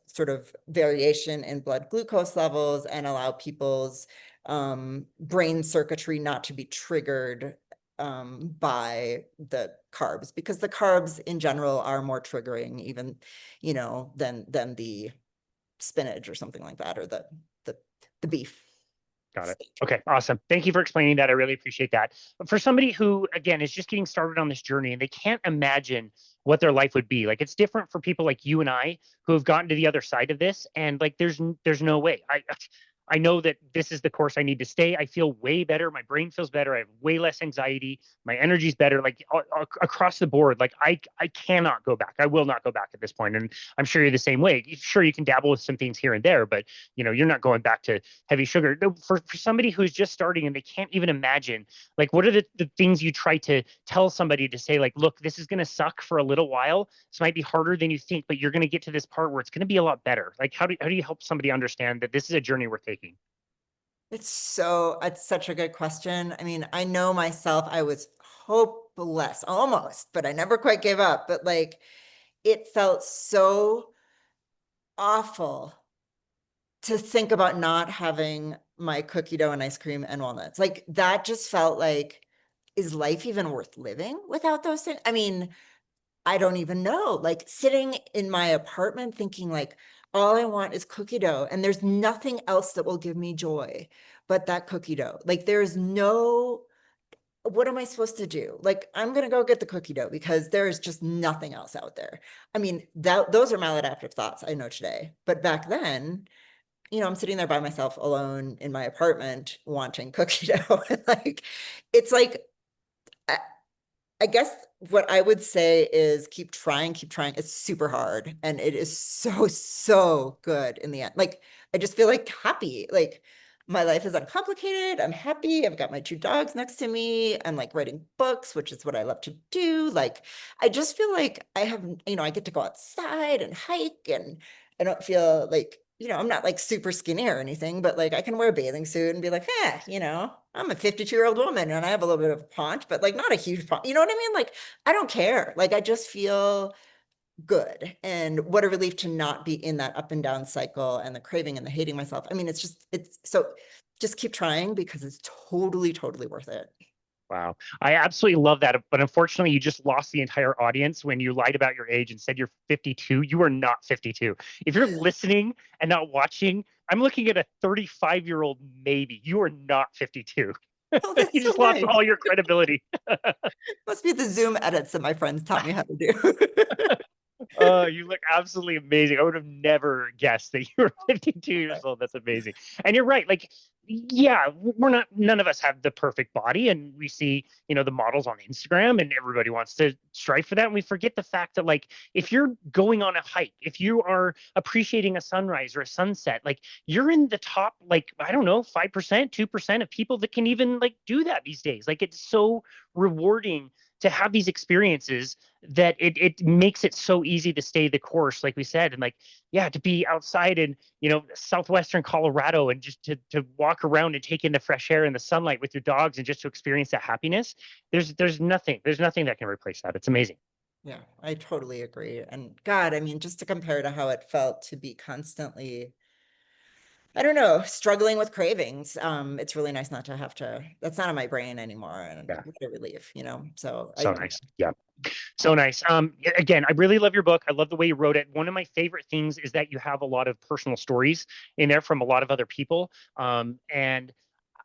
sort of variation in blood glucose levels and allow people's brain circuitry not to be triggered by the carbs, because the carbs in general are more triggering even, than the spinach or something like that, or the beef. Got it. Okay, awesome. Thank you for explaining that. I really appreciate that. But for somebody who, again, is just getting started on this journey and they can't imagine what their life would be, like it's different for people like you and I who have gotten to the other side of this, and like there's no way. I know that this is the course I need to stay. I feel way better. My brain feels better. I have way less anxiety. My energy's better. Like across the board, like I cannot go back. I will not go back at this point. And I'm sure you're the same way. Sure, you can dabble with some things here and there, but you're not going back to heavy sugar. For somebody who's just starting and they can't even imagine, like, what are the things you try to tell somebody to say, like, look, this is going to suck for a little while. This might be harder than you think, but you're going to get to this part where it's going to be a lot better. Like, how do you help somebody understand that this is a journey worth taking? It's such a good question. I mean, I know myself, I was hopeless almost, but I never quite gave up. But like, it felt so awful to think about not having my cookie dough and ice cream and walnuts. Like, that just felt like, is life even worth living without those things? I mean, I don't even know. Like, sitting in my apartment thinking like, all I want is cookie dough, and there's nothing else that will give me joy but that cookie dough. Like, there's no, what am I supposed to do? Like, I'm gonna go get the cookie dough because there is just nothing else out there. I mean, those are maladaptive thoughts, I know today. But back then, I'm sitting there by myself alone in my apartment wanting cookie dough. Like, it's like, I, I guess what I would say is keep trying, keep trying. It's super hard. And it is so, so good in the end. Like, I just feel like happy. Like, my life is uncomplicated. I'm happy. I've got my 2 dogs next to me. I'm like writing books, which is what I love to do. Like, I just feel like I have, I get to go outside and hike, and I don't feel like, I'm not like super skinny or anything, but like I can wear a bathing suit and be like, I'm a 52-year-old woman and I have a little bit of a paunch, but like not a huge paunch. You know what I mean? Like, I don't care. Like, I just feel good. And what a relief to not be in that up and down cycle and the craving and the hating myself. I mean, it's so just keep trying, because it's totally, totally worth it. Wow. I absolutely love that. But unfortunately, you just lost the entire audience when you lied about your age and said you're 52. You are not 52. If you're listening and not watching, I'm looking at a 35-year-old maybe. You are not 52. Oh, You that's so just lost nice. all your credibility. Must be the Zoom edits that my friends taught me how to do. You look absolutely amazing. I would have never guessed that you were 52 years old. That's amazing. And you're right. Like, yeah, we're not, none of us have the perfect body. And we see, the models on Instagram and everybody wants to strive for that. And we forget the fact that, like, if you're going on a hike, if you are appreciating a sunrise or a sunset, like, you're in the top, like, I don't know, 5%, 2% of people that can even, like, do that these days. Like, it's so rewarding to have these experiences that it makes it so easy to stay the course, like we said. And, like, yeah, to be outside in, southwestern Colorado and just to walk around and take in the fresh air and the sunlight with your dogs and just to experience that happiness. There's nothing that can replace that. It's amazing. Yeah, I totally agree. And God, I mean, just to compare to how it felt to be constantly, I don't know, struggling with cravings. It's really nice not to have to, that's not in my brain anymore. And Yeah, what a relief, So so nice. Yeah. So nice. Again, I really love your book. I love the way you wrote it. One of my favorite things is that you have a lot of personal stories in there from a lot of other people. And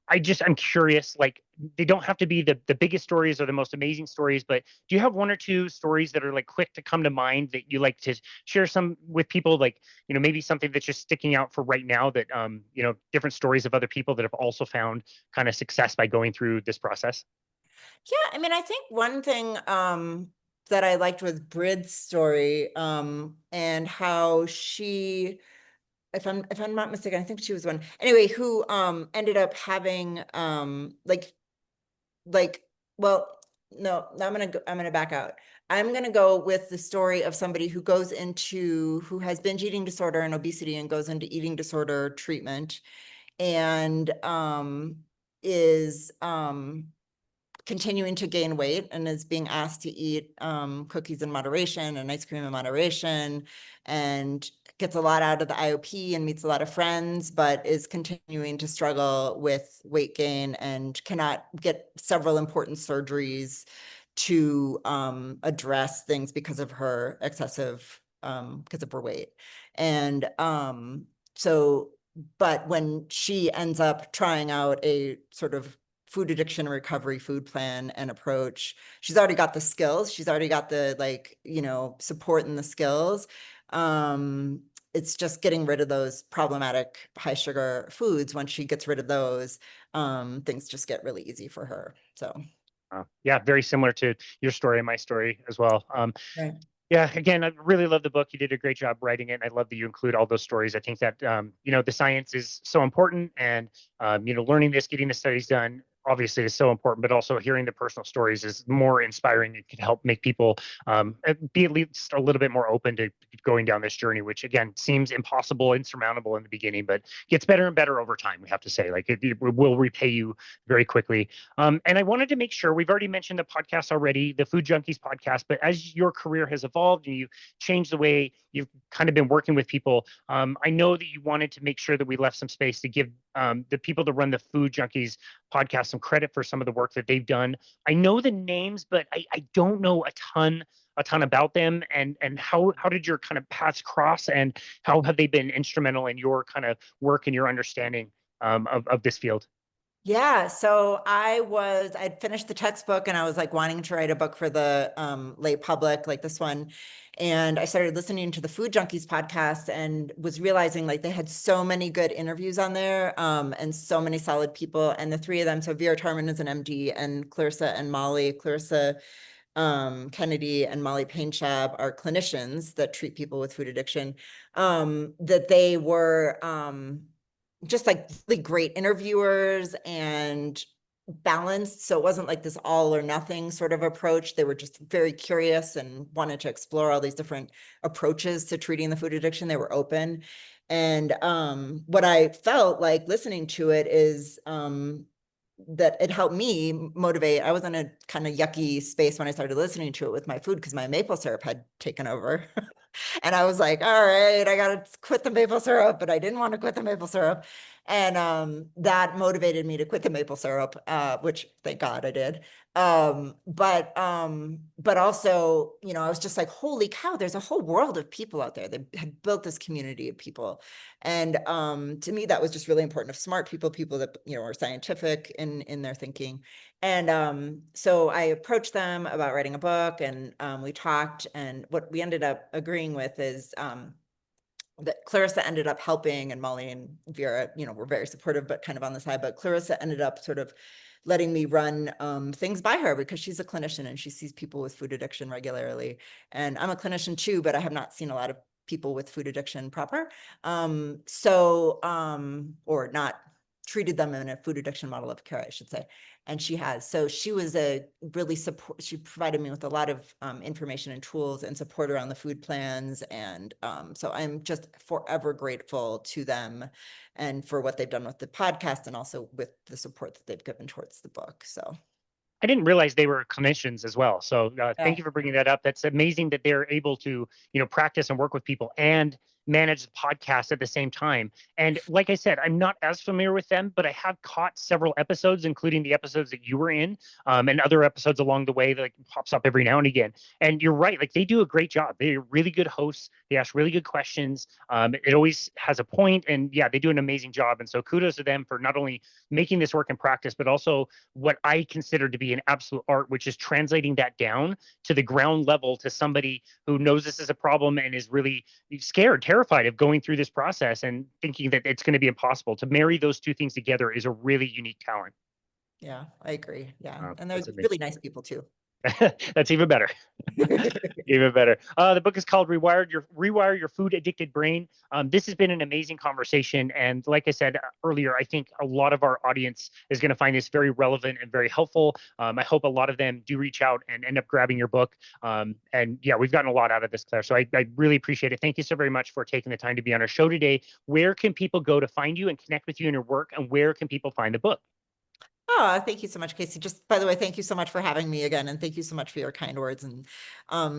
I'm curious, like, they don't have to be the biggest stories or the most amazing stories, but do you have one or two stories that are, like, quick to come to mind that you like to share some with people? Like, maybe something that's just sticking out for right now that, different stories of other people that have also found kind of success by going through this process. yeah, I mean, I think one thing that I liked was Brid's story, and how she, if I'm not mistaken, I think she was one anyway, who ended up having like well, no, I'm gonna back out. I'm gonna go with the story of somebody who has binge eating disorder and obesity and goes into eating disorder treatment, and is continuing to gain weight and is being asked to eat cookies in moderation and ice cream in moderation, and gets a lot out of the IOP and meets a lot of friends, but is continuing to struggle with weight gain and cannot get several important surgeries to address things because of her because of her weight. And so, but when she ends up trying out a sort of food addiction recovery food plan and approach, she's already got the skills, she's already got the support and the skills. It's just getting rid of those problematic high sugar foods. Once she gets rid of those, things just get really easy for her. So Yeah, very similar to your story and my story as well. right. Yeah, again, I really love the book. You did a great job writing it. And I love that you include all those stories. I think that, the science is so important, and, learning this, getting the studies done, obviously is so important, but also hearing the personal stories is more inspiring. It can help make people be at least a little bit more open to going down this journey, which, again, seems impossible, insurmountable in the beginning, but gets better and better over time. We have to say, like, it will repay you very quickly. And I wanted to make sure, we've already mentioned the podcast already, the Food Junkies podcast, but as your career has evolved and you changed the way you've kind of been working with people, I know that you wanted to make sure that we left some space to give the people that run the Food Junkies podcast some credit for some of the work that they've done. I know the names, but I don't know a ton about them, and how did your kind of paths cross, and how have they been instrumental in your kind of work and your understanding of this field? Yeah, so I'd finished the textbook and I was like wanting to write a book for the lay public like this one. And I started listening to the Food Junkies podcast and was realizing like they had so many good interviews on there, and so many solid people. And the three of them, so Vera Tarman is an MD, and Clarissa Kennedy and Molly Painchab are clinicians that treat people with food addiction, that they were just like really great interviewers and balanced. So it wasn't like this all or nothing sort of approach. They were just very curious and wanted to explore all these different approaches to treating the food addiction. They were open. And what I felt like listening to it is that it helped me motivate. I was in a kind of yucky space when I started listening to it with my food because my maple syrup had taken over. And I was like, all right, I got to quit the maple syrup, but I didn't want to quit the maple syrup. And that motivated me to quit the maple syrup, which thank God I did. But also, you know, I was just like, holy cow, there's a whole world of people out there that have built this community of people. And to me, that was just really important, of smart people, people that, you know, are scientific in their thinking. And so I approached them about writing a book, and we talked, and what we ended up agreeing with is that Clarissa ended up helping, and Molly and Vera, you know, were very supportive, but kind of on the side. But Clarissa ended up sort of letting me run things by her, because she's a clinician and she sees people with food addiction regularly. And I'm a clinician too, but I have not seen a lot of people with food addiction proper. Or not treated them in a food addiction model of care, I should say. And she has. So she was a really support. She provided me with a lot of information and tools and support around the food plans. And so I'm just forever grateful to them, and for what they've done with the podcast, and also with the support that they've given towards the book. So I didn't realize they were clinicians as well. So yeah. thank you for bringing that up. That's amazing that they're able to, you know, practice and work with people and manage the podcast at the same time. And like I said, I'm not as familiar with them, but I have caught several episodes, including the episodes that you were in, and other episodes along the way that like pops up every now and again. And you're right, like they do a great job. They're really good hosts. They ask really good questions. It always has a point, and yeah, they do an amazing job. And so kudos to them for not only making this work in practice, but also what I consider to be an absolute art, which is translating that down to the ground level to somebody who knows this is a problem and is really scared, terrified of going through this process and thinking that it's going to be impossible. To marry those two things together is a really unique talent. Yeah, I agree. Yeah. And That's there's amazing. really nice people too. That's even better. Even better. The book is called Rewire Your Food Addicted Brain. This has been an amazing conversation, and like I said earlier, I think a lot of our audience is going to find this very relevant and very helpful. I hope a lot of them do reach out and end up grabbing your book. And yeah, we've gotten a lot out of this, Claire. So I really appreciate it. Thank you so very much for taking the time to be on our show today. Where can people go to find you and connect with you in your work, and where can people find the book? Oh, thank you so much, Casey. Just by the way, thank you so much for having me again. And thank you so much for your kind words. And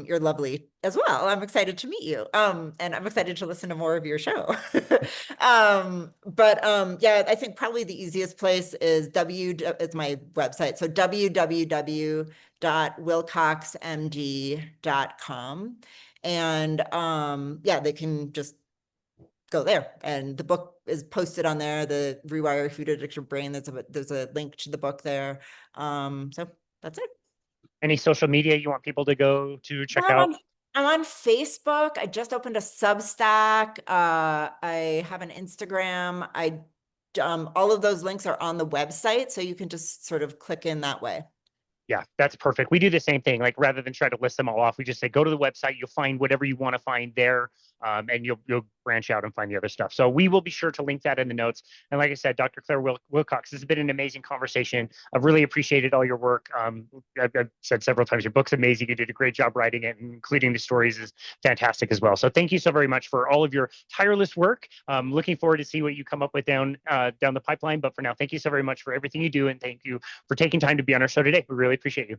you're lovely as well. I'm excited to meet you. And I'm excited to listen to more of your show. Yeah, I think probably the easiest place is it's my website. So www.wilcoxmd.com. And yeah, they can just go there, and the book is posted on there, the Rewire Food Addiction Brain. There's a link to the book there. So that's it. Any social media you want people to go to check I'm out? I'm on Facebook. I just opened a Substack. I have an Instagram. All of those links are on the website, so you can just sort of click in that way. Yeah, that's perfect. We do the same thing. Like rather than try to list them all off, we just say go to the website. You'll find whatever you want to find there, and you'll branch out and find the other stuff. So we will be sure to link that in the notes. And like I said, Dr. Claire Wilcox, this has been an amazing conversation. I've really appreciated all your work. I've said several times your book's amazing. You did a great job writing it, and including the stories is fantastic as well. So thank you so very much for all of your tireless work. Looking forward to see what you come up with down the pipeline. But for now, thank you so very much for everything you do, and thank you for taking time to be on our show today. We really appreciate you.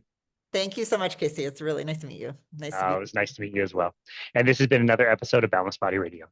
Thank you so much, Casey. It's really nice to meet you. Nice to meet It you. was nice to meet you as well. And this has been another episode of Boundless Body Radio.